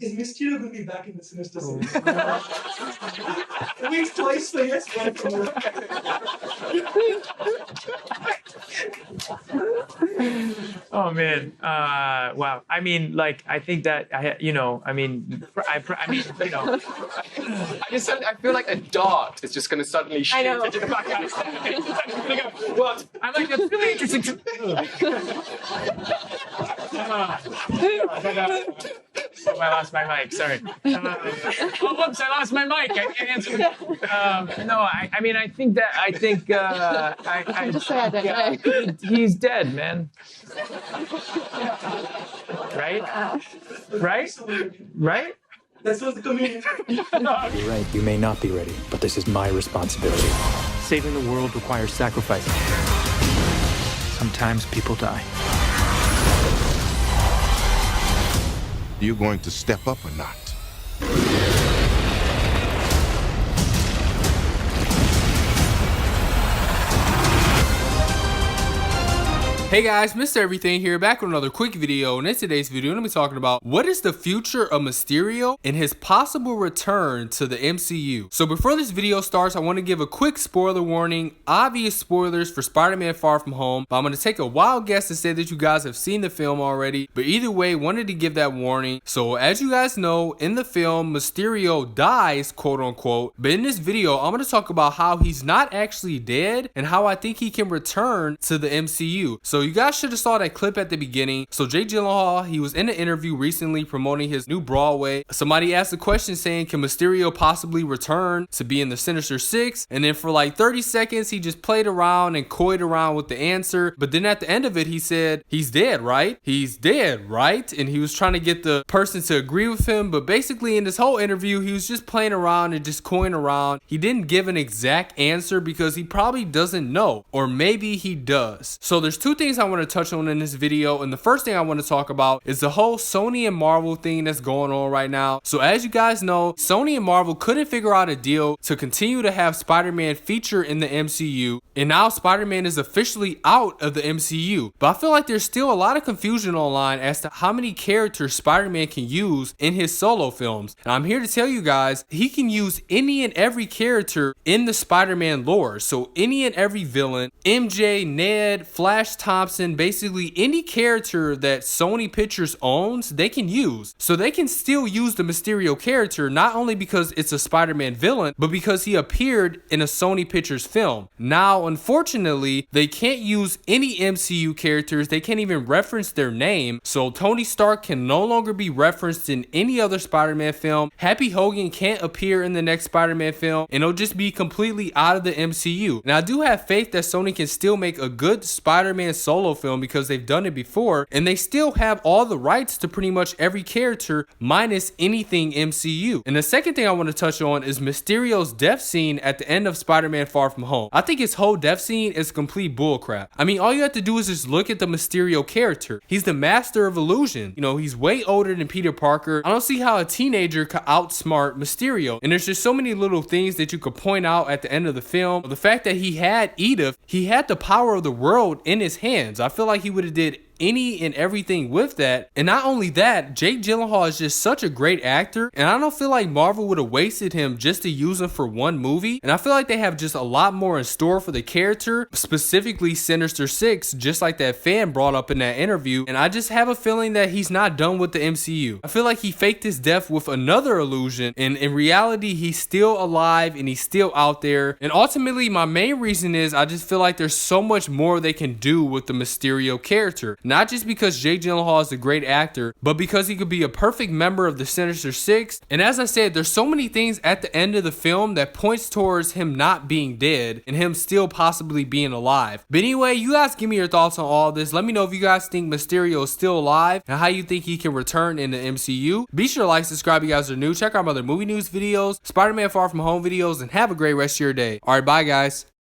Is Mysterio going to be back in the Sinister Six? Wait twice for yes, once for no. Oh man, wow. I mean, like, I think that I mean, I mean, I feel like a dart is just going to suddenly shoot know. into the back of What? I'm like, it's really interesting. Oh, I lost my mic. Sorry. Oh, whoops! I lost my mic. I can't answer. No, I mean, I think. Just say I don't know. He's dead, man. Right? Right? Right? That's what the community. You're right, you may not be ready, but this is my responsibility. Saving the world requires sacrifice. Sometimes people die. You going to step up or not? Hey guys, Mr. Everything here, back with another quick video, and in today's video I'm going to be talking about what is the future of Mysterio and his possible return to the MCU. So before this video starts, I want to give a quick spoiler warning, obvious spoilers for Spider-Man Far From Home, but I'm going to take a wild guess to say that you guys have seen the film already, but either way, wanted to give that warning. So as you guys know, in the film, Mysterio dies, quote unquote, but in this video, I'm going to talk about how he's not actually dead and how I think he can return to the MCU. So you guys should have saw that clip at the beginning. So Jake Gyllenhaal, he was in an interview recently promoting his new Broadway. Somebody asked a question saying, can Mysterio possibly return to be in the Sinister Six? And then for like 30 seconds, he just played around and coyed around with the answer. But then at the end of it, he said, he's dead, right? He's dead, right? And he was trying to get the person to agree with him. But basically in this whole interview, he was just playing around and just coying around. He didn't give an exact answer because he probably doesn't know, or maybe he does. So there's two things I want to touch on in this video, and the first thing I want to talk about is the whole Sony and Marvel thing that's going on right now. So as you guys know, Sony and Marvel couldn't figure out a deal to continue to have Spider-Man feature in the MCU, and now Spider-Man is officially out of the MCU. But I feel like there's still a lot of confusion online as to how many characters Spider-Man can use in his solo films. And I'm here to tell you guys, he can use any and every character in the Spider-Man lore. So any and every villain, MJ, Ned, Flash Thompson, basically any character that Sony Pictures owns, they can use. So they can still use the Mysterio character, not only because it's a Spider-Man villain, but because he appeared in a Sony Pictures film. Now, unfortunately, they can't use any MCU characters. They can't even reference their name. So Tony Stark can no longer be referenced in any other Spider-Man film. Happy Hogan can't appear in the next Spider-Man film, and it'll just be completely out of the MCU. Now, I do have faith that Sony can still make a good Spider-Man solo film because they've done it before, and they still have all the rights to pretty much every character minus anything MCU. And the second thing I want to touch on is Mysterio's death scene at the end of Spider-Man Far From Home. I think his whole death scene is complete bullcrap. I mean, all you have to do is just look at the Mysterio character. He's the master of illusion. You know, he's way older than Peter Parker. I don't see how a teenager could outsmart Mysterio. And there's just so many little things that you could point out at the end of the film. The fact that he had Edith, he had the power of the world in his hands. I feel like he would have did any and everything with that. And not only that, Jake Gyllenhaal is just such a great actor, and I don't feel like Marvel would have wasted him just to use him for one movie. And I feel like they have just a lot more in store for the character, specifically Sinister Six, just like that fan brought up in that interview. And I just have a feeling that he's not done with the MCU. I feel like he faked his death with another illusion, and in reality he's still alive and he's still out there. And ultimately my main reason is I just feel like there's so much more they can do with the Mysterio character. Not just because Jake Gyllenhaal is a great actor, but because he could be a perfect member of the Sinister Six. And as I said, there's so many things at the end of the film that points towards him not being dead and him still possibly being alive. But anyway, you guys give me your thoughts on all this. Let me know if you guys think Mysterio is still alive and how you think he can return in the MCU. Be sure to like, subscribe if you guys are new. Check out my other movie news videos, Spider-Man Far From Home videos, and have a great rest of your day. Alright, bye guys.